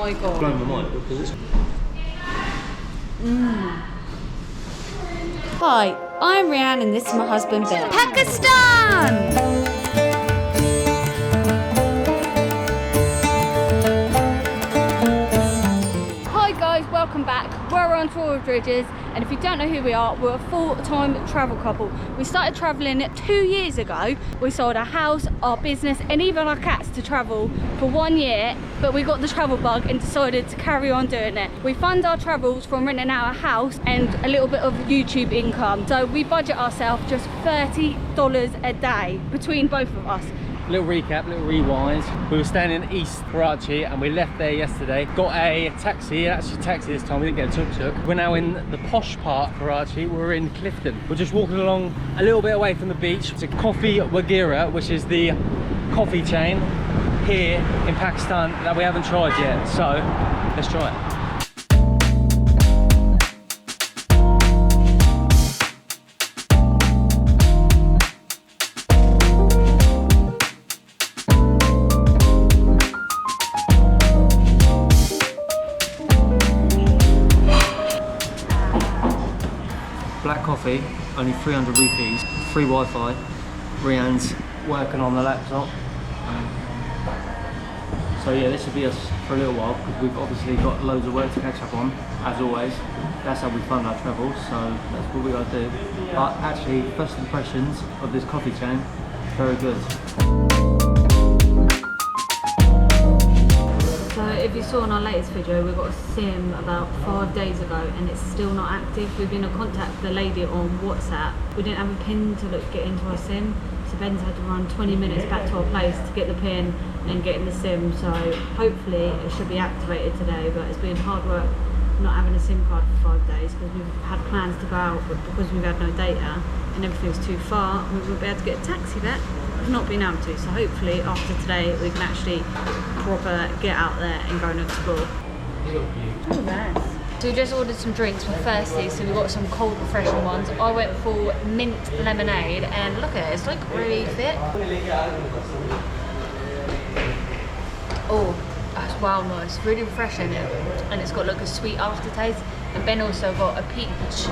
my god. Blown my mind because it's... Hi, I'm Reanne and this is my husband Ben. Pakistan! Welcome back. We're on tour with Dridgers, and if you don't know who we are, we're a full-time travel couple. We started travelling 2 years ago. We sold our house, our business, and even our cats to travel for 1 year, but we got the travel bug and decided to carry on doing it. We fund our travels from renting out a house and a little bit of YouTube income. So we budget ourselves just $30 a day between both of us. Little recap, little rewind. We were staying in East Karachi and we left there yesterday. Got a taxi, actually taxi this time, we didn't get a tuk-tuk. We're now in the posh part of Karachi, we're in Clifton. We're just walking along a little bit away from the beach to OTWD, which is the coffee chain here in Pakistan that we haven't tried yet. So, let's try it. Black coffee, only 300 rupees, free Wi-Fi. Reanne's working on the laptop. So yeah, this will be us for a little while because we've obviously got loads of work to catch up on, as always. That's how we fund our travels, so that's what we gotta do. But actually, first impressions of this coffee chain, very good. So if you saw in our latest video, we got a SIM about 5 days ago and it's still not active. We've been in contact with the lady on WhatsApp. We didn't have a PIN to get into our SIM, so Ben's had to run 20 minutes back to our place to get the PIN and get in the SIM. So hopefully it should be activated today, but it's been hard work not having a SIM card for 5 days because we've had plans to go out, but because we've had no data and everything's too far, we won't be able to get a taxi back. We've not been able to, so hopefully after today we can actually proper get out there and go and explore. Oh, nice. So we just ordered some drinks for thirsty, so we got some cold refreshing ones. I went for mint lemonade and look at it, it's like really fit. Oh, that's wow nice, really refreshing, and it's got like a sweet aftertaste. And Ben also got a peach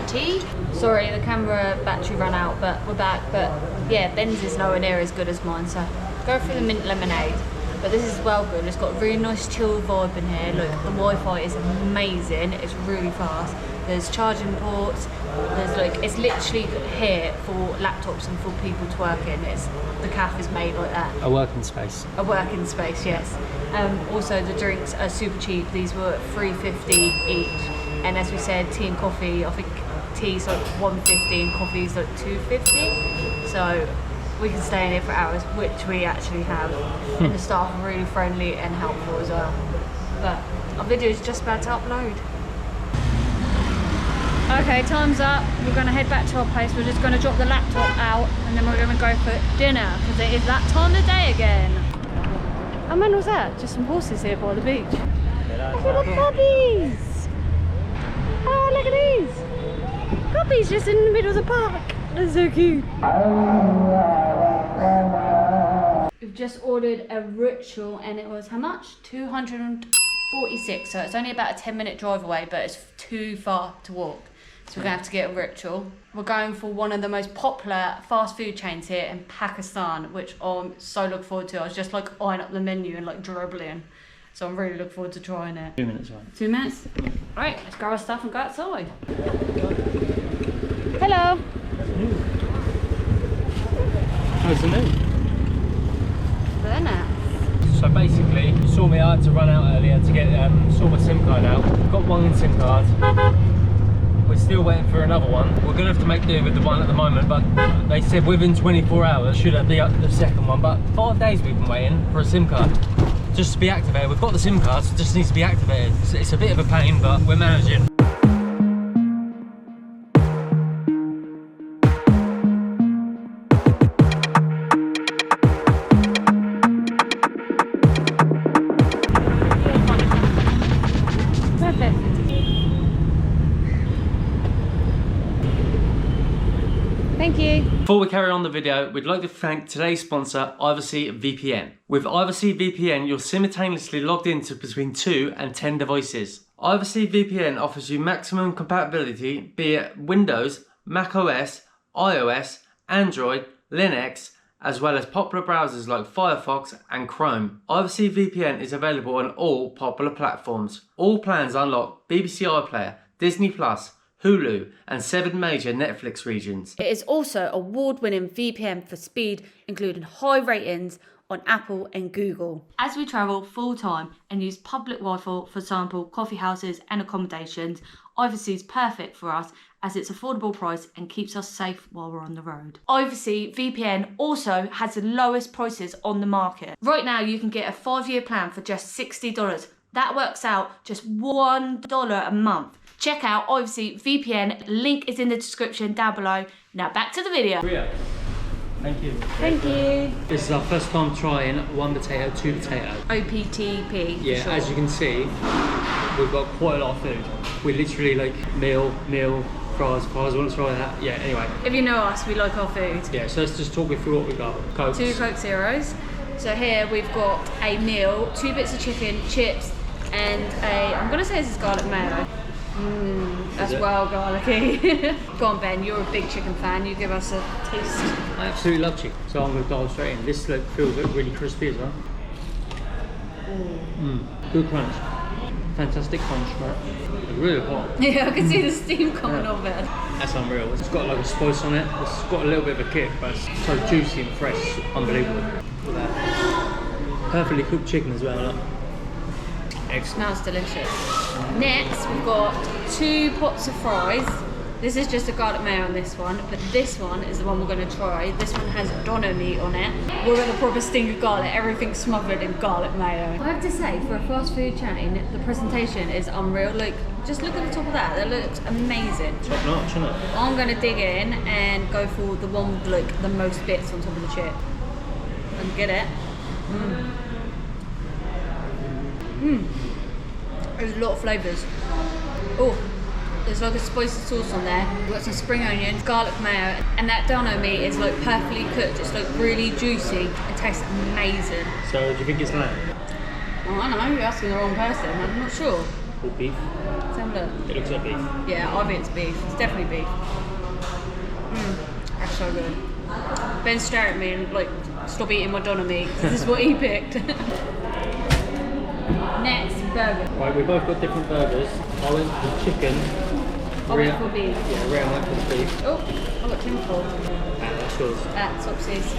tea. Sorry, the camera battery ran out, but we're back. But yeah, Ben's is nowhere near as good as mine, so go for the mint lemonade. But this is well good. It's got a really nice chill vibe in here. Look, the Wi-Fi is amazing. It's really fast. There's charging ports. There's like, it's literally here for laptops and for people to work in. The cafe is made like that. A working space. A working space, yes. Also, the drinks are super cheap. These were $3.50 each. And as we said, tea and coffee, I think tea's like $1.50 and coffee's like $2.50. So we can stay in here for hours, which we actually have. And the staff are really friendly and helpful as well. But our video is just about to upload. Okay, time's up. We're going to head back to our place. We're just going to drop the laptop out and then we're going to go for dinner because it is that time of day again. How many was that? Just some horses here by the beach. Look at the puppies! Oh, look at these! Puppies just in the middle of the park. They're so cute. We've just ordered a ritual and it was how much? 246. So it's only about a 10-minute drive away, but it's too far to walk. So we're gonna have to get a ritual. We're going for one of the most popular fast food chains here in Pakistan, which I'm so looking forward to. I was just like eyeing up the menu and like dribbling. So I'm really looking forward to trying it. 2 minutes, right? 2 minutes? Right, let's grab our stuff and go outside. Hello. How's the new? Very nice. So basically, you saw me, I had to run out earlier to get sort my SIM card out. Got one SIM card. We're still waiting for another one. We're gonna have to make do with the one at the moment, but they said within 24 hours should have the second one. But 5 days we've been waiting for a SIM card just to be activated. We've got the SIM card, so it just needs to be activated. It's a bit of a pain, but we're managing. Thank you. Before we carry on the video, we'd like to thank today's sponsor, Ivacy VPN. With Ivacy VPN, you're simultaneously logged into between 2 and 10 devices. Ivacy VPN offers you maximum compatibility, be it Windows, Mac OS, iOS, Android, Linux, as well as popular browsers like Firefox and Chrome. Ivacy VPN is available on all popular platforms. All plans unlock BBC iPlayer, Disney+, Hulu, and 7 major Netflix regions. It is also award-winning VPN for speed, including high ratings on Apple and Google. As we travel full-time and use public Wi-Fi, for example, coffee houses and accommodations, Ivacy is perfect for us as it's affordable price and keeps us safe while we're on the road. Ivacy VPN also has the lowest prices on the market. Right now you can get a 5-year plan for just $60. That works out just $1 a month. Check out Ivacy VPN, link is in the description down below. Now back to the video. Ria, thank you. Thank you. This is our first time trying 1 potato, 2 potato. OPTP. Yeah, sure. as you can see, we've got quite a lot of food. We literally like meal, fries, I want to try that. Yeah, anyway. If you know us, we like our food. Yeah, so let's just talk you through what we've got. Cokes. 2 Coke Zeros. So here we've got a meal, 2 bits of chicken, chips, and I'm gonna say this is garlic mayo. That's well garlicky. Go on Ben, you're a big chicken fan, you give us a taste. I absolutely love chicken, so I'm going to dive straight in. This feels really crispy as well. Good crunch. Fantastic crunch, right? It's really hot. Yeah, I can see the steam coming off it. That's unreal. It's got like a spice on it. It's got a little bit of a kick, but it's so juicy and fresh. It's unbelievable. Look at that. Perfectly cooked chicken as well. Look. Excellent. Smells delicious. Next, we've got 2 pots of fries. This is just a garlic mayo on this one, but this one is the one we're going to try. This one has doner meat on it. We're going to proper sting of garlic, everything smothered in garlic mayo. I have to say, for a fast food chain, the presentation is unreal. Like, just look at the top of that. That looks amazing. Top notch, isn't it? I'm going to dig in and go for the one with like the most bits on top of the chip. And get it. There's a lot of flavours. Oh, there's like a spicy sauce on there. We've got some spring onions, garlic mayo, and that doner meat is like perfectly cooked. It's like really juicy. It tastes amazing. So do you think it's lamb? Oh, I don't know, you're asking the wrong person. I'm not sure. Or beef? Let's have a look. It looks like beef. Yeah, I think it's beef. It's definitely beef. That's so good. Ben stared at me and like, stop eating my doner meat. This is what he picked. Next, burger. Right, we both got different burgers. I went for the chicken. I went for beef. Yeah, Reanne went for the beef. Oh, I got Tim Ford. That's yours. That's Topsy's.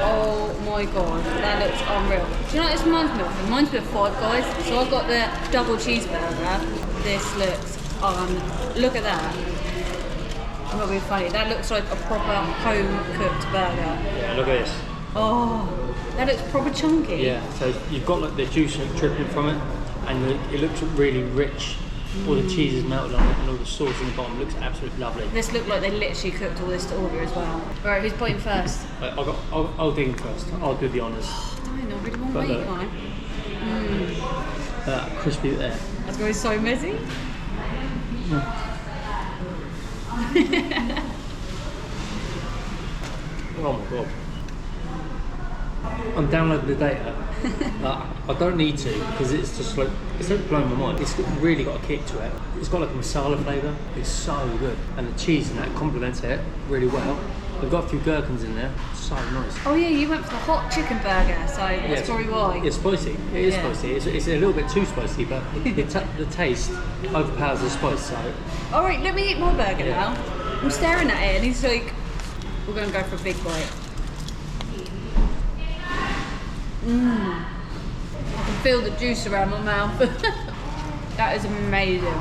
Oh my god, that looks unreal. Do you know what this reminds me of? It reminds me of Five Guys. So I got the double cheeseburger. This looks look at that. I'm not being funny. That looks like a proper home-cooked burger. Yeah, look at this. Oh, that looks proper chunky. Yeah, so you've got like the juice dripping from it, and it looks really rich. All the cheese is melted on it, and all the sauce in the bottom looks absolutely lovely. This looked like they literally cooked all this to order as well. Right, who's pointing first? I'll dig in first. I'll do the honours. Fine, I really want to eat mine. Crispy there. That's going to be so messy. Oh my god. I'm downloading the data. I don't need to because it's just like, it's like blowing my mind. It's really got a kick to it. It's got like a masala flavour. It's so good. And the cheese in that complements it really well. We've got a few gherkins in there. So nice. Oh yeah, you went for the hot chicken burger, so that's probably why. It's spicy. It is spicy. It's a little bit too spicy, but the taste overpowers the spice. So. All right, let me eat my burger now. I'm staring at it, and he's like, "We're gonna go for a big bite." I can feel the juice around my mouth. That is amazing.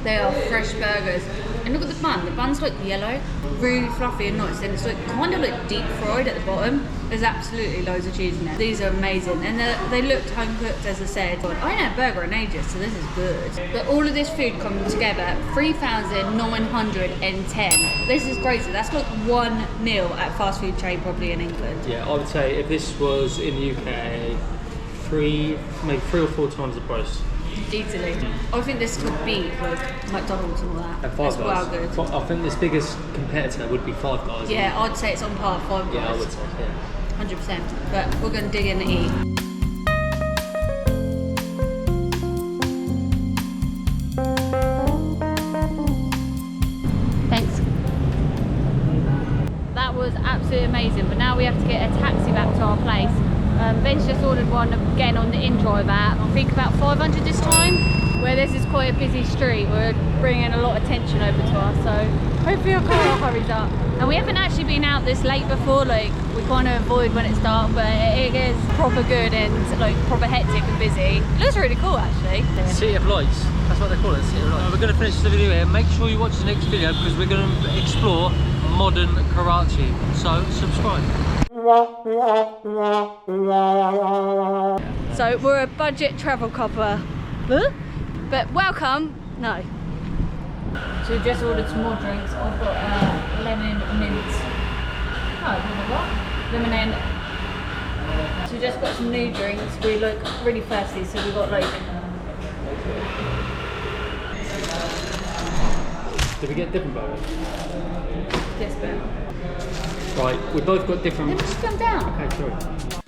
They are fresh burgers. And look at the bun. The bun's like yellow, really fluffy and nice. And it's like kind of like deep fried at the bottom. There's absolutely loads of cheese in there. These are amazing. And they looked home cooked, as I said. I ain't had a burger in ages, so this is good. But all of this food comes together, 3,910. This is crazy. That's like one meal at fast food chain probably in England. Yeah, I would say if this was in the UK, maybe three or four times the price. Easily. I think this could beat like McDonald's and all that. And Five It's well Guys. good. I think this biggest competitor would be Five Guys. Yeah, I'd say it's on par with Five Guys. Yeah, I would say, yeah. 100%. But we're going to dig in and eat. Thanks. That was absolutely amazing, but now we have to get a taxi back to our place. Ben's just ordered one again on the InDrive app. I think about 500 this time. Where this is quite a busy street, we're bringing a lot of attention over to us, so hopefully our car hurries up. And we haven't actually been out this late before, like we kind of avoid when it's dark, but it is proper good and like proper hectic and busy. It looks really cool actually. City of Lights, that's what they call it, City of Lights. We're going to finish the video here. Make sure you watch the next video because we're going to explore modern Karachi, so subscribe. So we're a budget travel couple, but welcome, no. So we just ordered some more drinks. I've got lemon mint. Oh, what? Lemonade. So we just got some new drinks. We look really thirsty, so we got like. Did we get different burgers? Yes, Ben. Right, we both got different. Let me just come down. Okay, sorry.